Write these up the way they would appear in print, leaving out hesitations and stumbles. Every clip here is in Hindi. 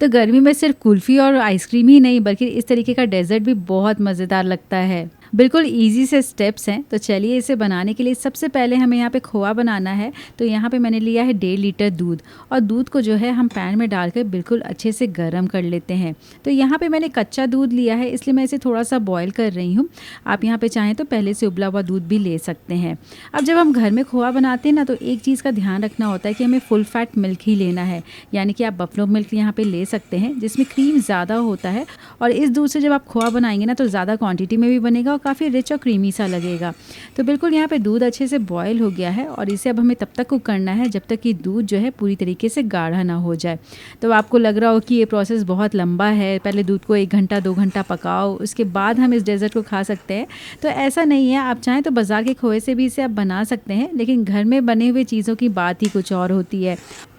तो गर्मी में सिर्फ कुल्फ़ी और आइसक्रीम ही नहीं बल्कि इस तरीके का डेज़र्ट भी बहुत मज़ेदार लगता है। बिल्कुल ईज़ी से स्टेप्स हैं, तो चलिए इसे बनाने के लिए सबसे पहले हमें यहाँ पे खोआ बनाना है। तो यहाँ पे मैंने लिया है 1.5 लीटर दूध और दूध को जो है हम पैन में डालकर बिल्कुल अच्छे से गर्म कर लेते हैं। तो यहाँ पे मैंने कच्चा दूध लिया है, इसलिए मैं इसे थोड़ा-सा बॉयल कर रही हूँ। आप यहाँ पे चाहें तो पहले से उबला हुआ दूध भी ले सकते हैं। अब जब हम घर में खोआ बनाते हैं ना, तो एक चीज़ का ध्यान रखना होता है कि हमें फुल फैट मिल्क ही लेना है, यानी कि आप बफलो मिल्क यहाँ पे ले सकते हैं जिसमें क्रीम ज़्यादा होता है। और इस दूध से जब आप खोआ बनाएंगे ना, तो ज़्यादा क्वांटिटी में भी बनेगा और काफ़ी रिच और क्रीमी सा लगेगा। तो बिल्कुल यहाँ पे दूध अच्छे से बॉयल हो गया है और इसे अब हमें तब तक कुक करना है जब तक कि दूध जो है पूरी तरीके से गाढ़ा ना हो जाए। तो आपको लग रहा हो कि ये प्रोसेस बहुत लंबा है, पहले दूध को 1 घंटा 2 घंटा पकाओ, उसके बाद हम इस डेज़र्ट को खा सकते हैं। तो ऐसा नहीं है, आप चाहें तो बाज़ार के खोए से भी इसे आप बना सकते हैं, लेकिन घर में बने हुए चीज़ों की बात ही कुछ और होती है।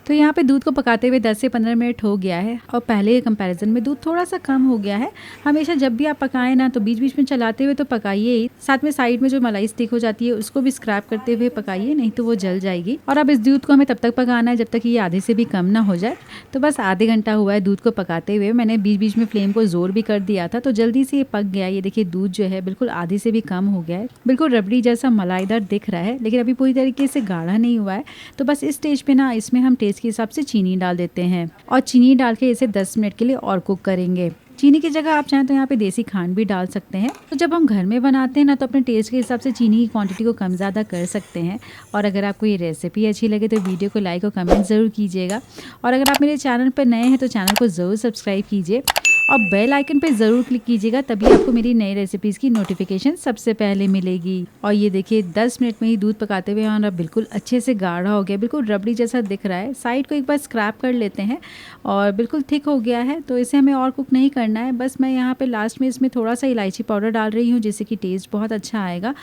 तो यहाँ पे दूध को पकाते हुए 10 से 15 मिनट हो गया है और पहले के कंपैरिजन में दूध थोड़ा सा कम हो गया है। हमेशा जब भी आप पकाएं ना, तो बीच बीच में चलाते हुए तो पकाइए ही, साथ में साइड में जो मलाई स्टिक हो जाती है उसको भी स्क्रैप करते हुए पकाइए, नहीं तो वो जल जाएगी। और अब इस दूध को हमें तब तक पकाना है जब तक ये आधे से भी कम ना हो जाए। तो बस आधे घंटा हुआ है दूध को पकाते हुए, मैंने बीच बीच में फ्लेम को जोर भी कर दिया था, तो जल्दी से ये पक गया। ये देखिए दूध जो है बिल्कुल आधे से भी कम हो गया है, बिल्कुल रबड़ी जैसा मलाईदार दिख रहा है, लेकिन अभी पूरी तरीके से गाढ़ा नहीं हुआ है। तो बस इस स्टेज पे ना इसमें हम टेस्ट के हिसाब से चीनी डाल देते हैं और चीनी डाल के इसे 10 मिनट के लिए और कुक करेंगे। चीनी की जगह आप चाहें तो यहाँ पे देसी खांड भी डाल सकते हैं। तो जब हम घर में बनाते हैं ना, तो अपने टेस्ट के हिसाब से चीनी की क्वांटिटी को कम ज़्यादा कर सकते हैं। और अगर आपको ये रेसिपी अच्छी लगे तो वीडियो को लाइक और कमेंट ज़रूर कीजिएगा। और अगर आप मेरे चैनल पर नए हैं तो चैनल को ज़रूर सब्सक्राइब कीजिए और बेल आइकन पे ज़रूर क्लिक कीजिएगा, तभी आपको मेरी नई रेसिपीज़ की नोटिफिकेशन सबसे पहले मिलेगी। और ये देखिए 10 मिनट में ही दूध पकाते हुए हमारा बिल्कुल अच्छे से गाढ़ा हो गया, बिल्कुल रबड़ी जैसा दिख रहा है। साइड को एक बार स्क्रैप कर लेते हैं और बिल्कुल थिक हो गया है, तो इसे हमें और कुक नहीं करना है। बस मैं यहाँ पे लास्ट में इसमें थोड़ा सा इलायची पाउडर डाल रही हूँ, जिससे कि टेस्ट बहुत अच्छा आएगा।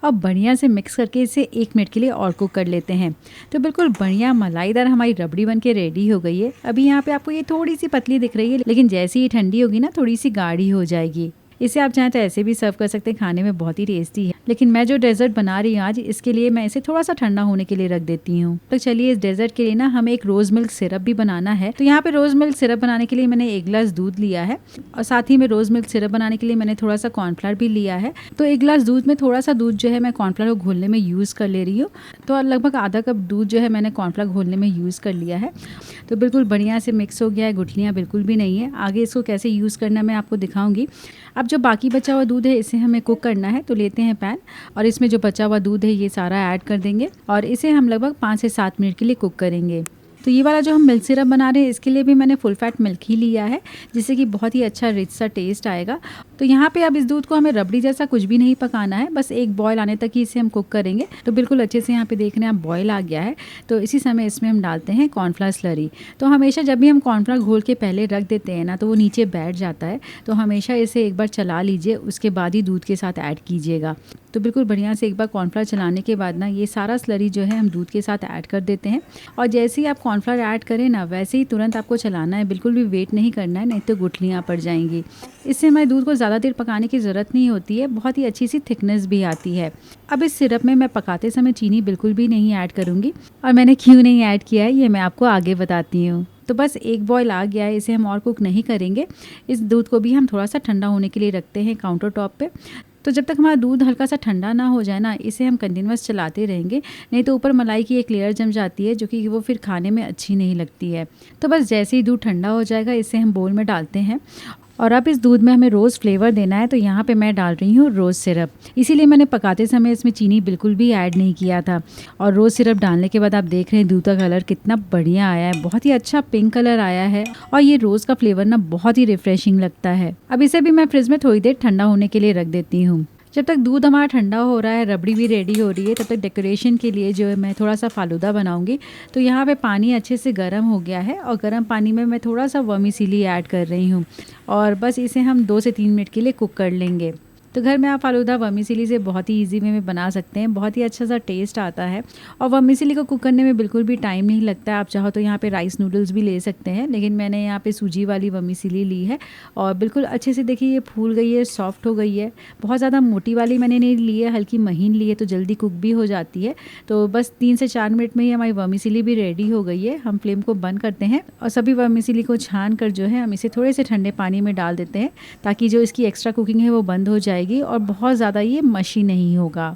अब बढ़िया से मिक्स करके इसे 1 मिनट के लिए और कुक कर लेते हैं। तो बिल्कुल बढ़िया मलाईदार हमारी रबड़ी बन के रेडी हो गई है। अभी यहाँ पे आपको ये थोड़ी सी पतली दिख रही है, लेकिन जैसे ही ठंडी होगी ना, थोड़ी सी गाढ़ी हो जाएगी। इसे आप चाहें तो ऐसे भी सर्व कर सकते हैं, खाने में बहुत ही टेस्टी है। लेकिन मैं जो डेजर्ट बना रही हूँ आज, इसके लिए मैं इसे थोड़ा सा ठंडा होने के लिए रख देती हूँ। तो चलिए इस डेजर्ट के लिए ना हमें एक रोज मिल्क सिरप भी बनाना है। तो यहाँ पे रोज मिल्क सिरप बनाने के लिए मैंने 1 गिलास दूध लिया है और साथ ही में रोज मिल्क सिरप बनाने के लिए मैंने थोड़ा सा कॉर्नफ्लावर भी लिया है। तो 1 गिलास दूध में थोड़ा सा दूध जो है मैं कॉर्नफ्लावर को घोलने में यूज़ कर ले रही हूँ। तो लगभग आधा कप दूध जो है मैंने कॉर्नफ्लावर घोलने में यूज़ कर लिया है। तो बिल्कुल बढ़िया से मिक्स हो गया है, गुठलियाँ बिल्कुल भी नहीं है। आगे इसको कैसे यूज़ करना मैं आपको दिखाऊंगी। अब जो बाकी बचा हुआ दूध है इसे हमें कुक करना है। तो लेते हैं पैन और इसमें जो बचा हुआ दूध है ये सारा ऐड कर देंगे और इसे हम लगभग 5 से 7 मिनट के लिए कुक करेंगे। तो ये वाला जो हम मिल्क सिरप बना रहे हैं इसके लिए भी मैंने फुल फैट मिल्क ही लिया है, जिससे कि बहुत ही अच्छा रिच सा टेस्ट आएगा। तो यहाँ पे अब इस दूध को हमें रबड़ी जैसा कुछ भी नहीं पकाना है, बस एक बॉयल आने तक ही इसे हम कुक करेंगे। तो बिल्कुल अच्छे से यहाँ पे देख रहे हैं आप बॉयल आ गया है। तो इसी समय इसमें हम डालते हैं कॉर्नफ्लावर स्लरी। तो हमेशा जब भी हम कॉर्नफ्लावर घोल के पहले रख देते हैं ना, तो वो नीचे बैठ जाता है। तो हमेशा इसे एक बार चला लीजिए, उसके बाद ही दूध के साथ ऐड कीजिएगा। तो बिल्कुल बढ़िया से एक बार कॉर्नफ्लावर चलाने के बाद ना ये सारा स्लरी जो है हम दूध के साथ ऐड कर देते हैं। और जैसे ही आप कॉर्नफ्लावर ऐड करें ना, वैसे ही तुरंत आपको चलाना है, बिल्कुल भी वेट नहीं करना है, नहीं तो गुठलियाँ पड़ जाएंगी। इससे हमारे दूध को ज़्यादा देर पकाने की ज़रूरत नहीं होती है, बहुत ही अच्छी सी थिकनेस भी आती है। अब इस सिरप में मैं पकाते समय चीनी बिल्कुल भी नहीं ऐड करूँगी, और मैंने क्यों नहीं ऐड किया है ये मैं आपको आगे बताती हूँ। तो बस एक बॉयल आ गया है, इसे हम और कुक नहीं करेंगे। इस दूध को भी हम थोड़ा सा ठंडा होने के लिए रखते हैं काउंटर टॉप पे। तो जब तक हमारा दूध हल्का सा ठंडा ना हो जाए ना, इसे हम कंटिन्यूअस चलाते रहेंगे, नहीं तो ऊपर मलाई की एक लेयर जम जाती है, जो कि वो फिर खाने में अच्छी नहीं लगती है। तो बस जैसे ही दूध ठंडा हो जाएगा इसे हम बोल में डालते हैं। और अब इस दूध में हमें रोज़ फ्लेवर देना है, तो यहाँ पे मैं डाल रही हूँ रोज़ सिरप। इसीलिए मैंने पकाते समय इसमें चीनी बिल्कुल भी ऐड नहीं किया था। और रोज़ सिरप डालने के बाद आप देख रहे हैं दूध का कलर कितना बढ़िया आया है, बहुत ही अच्छा पिंक कलर आया है। और ये रोज़ का फ्लेवर ना बहुत ही रिफ्रेशिंग लगता है। अब इसे भी मैं फ्रिज में थोड़ी देर ठंडा होने के लिए रख देती हूँ। जब तक दूध हमारा ठंडा हो रहा है, रबड़ी भी रेडी हो रही है, तब तक डेकोरेशन के लिए जो है मैं थोड़ा सा फालूदा बनाऊंगी। तो यहाँ पे पानी अच्छे से गर्म हो गया है और गर्म पानी में मैं थोड़ा सा वर्मिसेली ऐड कर रही हूँ और बस इसे हम 2 से 3 मिनट के लिए कुक कर लेंगे। तो घर में आप फालूदा वर्मीसेली से बहुत ही ईजी वे में बना सकते हैं, बहुत ही अच्छा सा टेस्ट आता है। और वर्मीसेली को कुक करने में बिल्कुल भी टाइम नहीं लगता है। आप चाहो तो यहाँ पे राइस नूडल्स भी ले सकते हैं, लेकिन मैंने यहाँ पे सूजी वाली वर्मीसेली ली है और बिल्कुल अच्छे से देखिए ये फूल गई है, सॉफ्ट हो गई है। बहुत ज़्यादा मोटी वाली मैंने नहीं ली है, हल्की महीन ली है तो जल्दी कुक भी हो जाती है। तो बस 3 से 4 मिनट में ही हमारी वर्मीसेली भी रेडी हो गई है। हम फ्लेम को बंद करते हैं और सभी वर्मीसेली को छान कर जो है हम इसे थोड़े से ठंडे पानी में डाल देते हैं, ताकि जो इसकी एक्स्ट्रा कुकिंग है वो बंद हो जाएगी और बहुत ज़्यादा ये मशी नहीं होगा।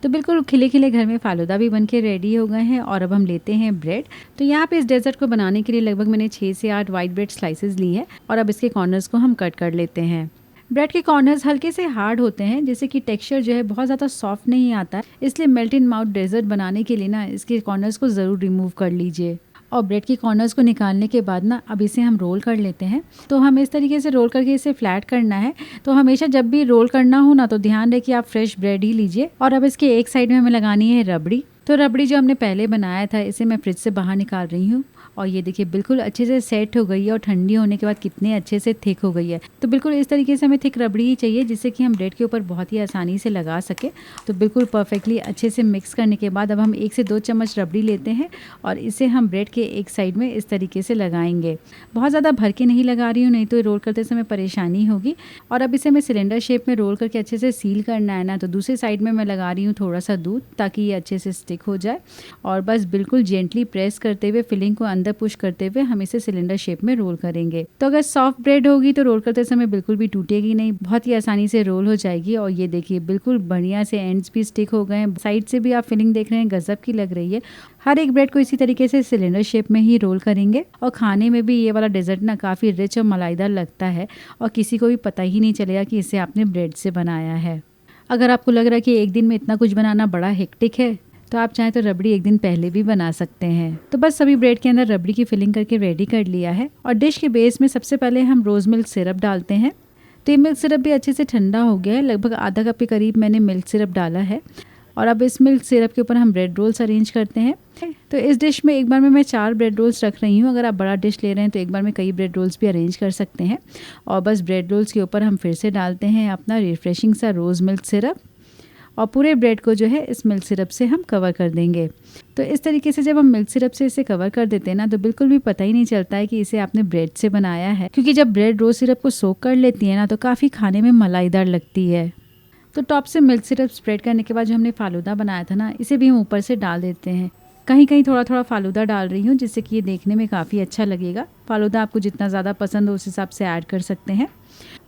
तो बिल्कुल खिले खिले घर में फालूदा भी बनके रेडी हो गए हैं। और अब हम लेते हैं ब्रेड। तो यहाँ पे इस डेजर्ट को बनाने के लिए लगभग मैंने 6 से 8 वाइट ब्रेड स्लाइसेस ली है और अब इसके कॉर्नर्स को हम कट कर लेते हैं। ब्रेड के कॉर्नर्स हल्के से हार्ड होते हैं, जैसे कि टेक्सचर जो है बहुत ज़्यादा सॉफ्ट नहीं आता है, इसलिए मेल्ट इन माउथ डेजर्ट बनाने के लिए ना इसके कॉर्नर्स को ज़रूर रिमूव कर लीजिए। और ब्रेड के कॉर्नर्स को निकालने के बाद ना अब इसे हम रोल कर लेते हैं। तो हम इस तरीके से रोल करके इसे फ्लैट करना है। तो हमेशा जब भी रोल करना हो ना तो ध्यान रखिए आप फ्रेश ब्रेड ही लीजिए। और अब इसके एक साइड में हमें लगानी है रबड़ी। तो रबड़ी जो हमने पहले बनाया था इसे मैं फ्रिज से बाहर निकाल रही हूँ और ये देखिए बिल्कुल अच्छे से सेट हो गई है और ठंडी होने के बाद कितने अच्छे से थिक हो गई है। तो बिल्कुल इस तरीके से हमें थिक रबड़ी ही चाहिए, जिससे कि हम ब्रेड के ऊपर बहुत ही आसानी से लगा सके। तो बिल्कुल परफेक्टली अच्छे से मिक्स करने के बाद अब हम 1 से 2 चम्मच रबड़ी लेते हैं और इसे हम ब्रेड के एक साइड में इस तरीके से लगाएंगे। बहुत ज़्यादा भर के नहीं लगा रही हूँ, नहीं तो रोल करते समय परेशानी होगी। और अब इसे मैं सिलेंडर शेप में रोल करके अच्छे से सील करना है ना, तो दूसरी साइड में मैं लगा रही हूँ थोड़ा सा दूध, ताकि ये अच्छे से स्टिक हो जाए। और बस बिल्कुल जेंटली प्रेस करते हुए फिलिंग को अंदर पुश करते हुए हम इसे सिलेंडर शेप में रोल करेंगे। तो अगर सॉफ्ट ब्रेड होगी तो रोल करते समय बिल्कुल भी टूटेगी नहीं, बहुत ही आसानी से रोल हो जाएगी। और ये देखिए बिल्कुल बढ़िया से एंड्स भी स्टिक हो गए हैं, साइड से भी आप फिलिंग देख रहे हैं गजब की लग रही है। हर एक ब्रेड को इसी तरीके से सिलेंडर शेप में ही रोल करेंगे। और खाने में भी ये वाला डेजर्ट ना काफ़ी रिच और मलाईदार लगता है और किसी को भी पता ही नहीं चलेगा कि इसे आपने ब्रेड से बनाया है। अगर आपको लग रहा है कि एक दिन में इतना कुछ बनाना बड़ा हेक्टिक है तो आप चाहें तो रबड़ी एक दिन पहले भी बना सकते हैं। तो बस सभी ब्रेड के अंदर रबड़ी की फिलिंग करके रेडी कर लिया है। और डिश के बेस में सबसे पहले हम रोज़ मिल्क सिरप डालते हैं। तो ये मिल्क सिरप भी अच्छे से ठंडा हो गया है, लगभग आधा कप के करीब मैंने मिल्क सिरप डाला है। और अब इस मिल्क सिरप के ऊपर हम ब्रेड रोल्स अरेंज करते हैं। तो इस डिश में एक बार में मैं 4 ब्रेड रोल्स रख रही हूँ। अगर आप बड़ा डिश ले रहे हैं तो एक बार में कई ब्रेड रोल्स भी अरेंज कर सकते हैं। और बस ब्रेड रोल्स के ऊपर हम फिर से डालते हैं अपना रिफ्रेशिंग सा रोज़ मिल्क सिरप और पूरे ब्रेड को जो है इस मिल्क सिरप से हम कवर कर देंगे। तो इस तरीके से जब हम मिल्क सिरप से इसे कवर कर देते हैं ना, तो बिल्कुल भी पता ही नहीं चलता है कि इसे आपने ब्रेड से बनाया है, क्योंकि जब ब्रेड रोज़ सिरप को सोक कर लेती है ना तो काफ़ी खाने में मलाईदार लगती है। तो टॉप से मिल्क सिरप स्प्रेड करने के बाद जो हमने फालूदा बनाया था ना, इसे भी हम ऊपर से डाल देते हैं। कहीं कहीं थोड़ा थोड़ा फालूदा डाल रही हूँ, जिससे कि ये देखने में काफ़ी अच्छा लगेगा। फालूदा आपको जितना ज़्यादा पसंद हो उस हिसाब से ऐड कर सकते हैं।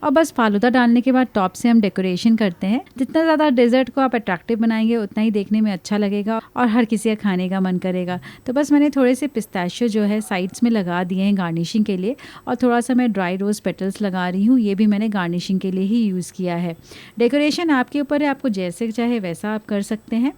और बस फालूदा डालने के बाद टॉप से हम डेकोरेशन करते हैं। जितना ज़्यादा डेजर्ट को आप अट्रैक्टिव बनाएंगे उतना ही देखने में अच्छा लगेगा और हर किसी का खाने का मन करेगा। तो बस मैंने थोड़े से पिस्ताशियो जो है साइड्स में लगा दिए हैं गार्निशिंग के लिए, और थोड़ा सा मैं ड्राई रोज़ पेटल्स लगा रही हूँ, ये भी मैंने गार्निशिंग के लिए ही यूज़ किया है। डेकोरेशन आपके ऊपर है, आपको जैसे चाहे वैसा आप कर सकते हैं।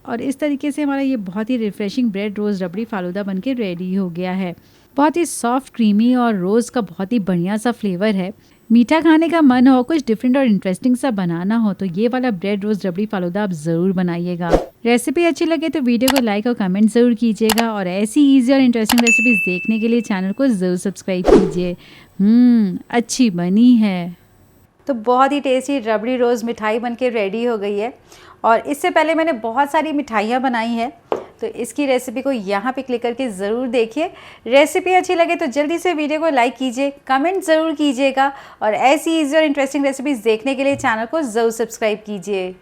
और इस तरीके से हमारा ये बहुत ही रिफ्रेशिंग ब्रेड रोज़ रबड़ी फालूदा बनके रेडी हो गया है। बहुत ही सॉफ्ट, क्रीमी और रोज़ का बहुत ही बढ़िया सा फ्लेवर है। मीठा खाने का मन हो, कुछ डिफरेंट और इंटरेस्टिंग सा बनाना हो तो ये वाला ब्रेड रोज़ रबड़ी फालूदा आप ज़रूर बनाइएगा। रेसिपी अच्छी लगे तो वीडियो को लाइक और कमेंट ज़रूर कीजिएगा और ऐसी इजी और इंटरेस्टिंग रेसिपीज़ देखने के लिए चैनल को ज़रूर सब्सक्राइब कीजिए। अच्छी बनी है। तो बहुत ही टेस्टी रबड़ी रोज़ मिठाई बनके रेडी हो गई है। और इससे पहले मैंने बहुत सारी मिठाइयाँ बनाई हैं, तो इसकी रेसिपी को यहाँ पे क्लिक करके ज़रूर देखिए। रेसिपी अच्छी लगे तो जल्दी से वीडियो को लाइक कीजिए, कमेंट ज़रूर कीजिएगा और ऐसी इजी और इंटरेस्टिंग रेसिपीज़ देखने के लिए चैनल को ज़रूर सब्सक्राइब कीजिए।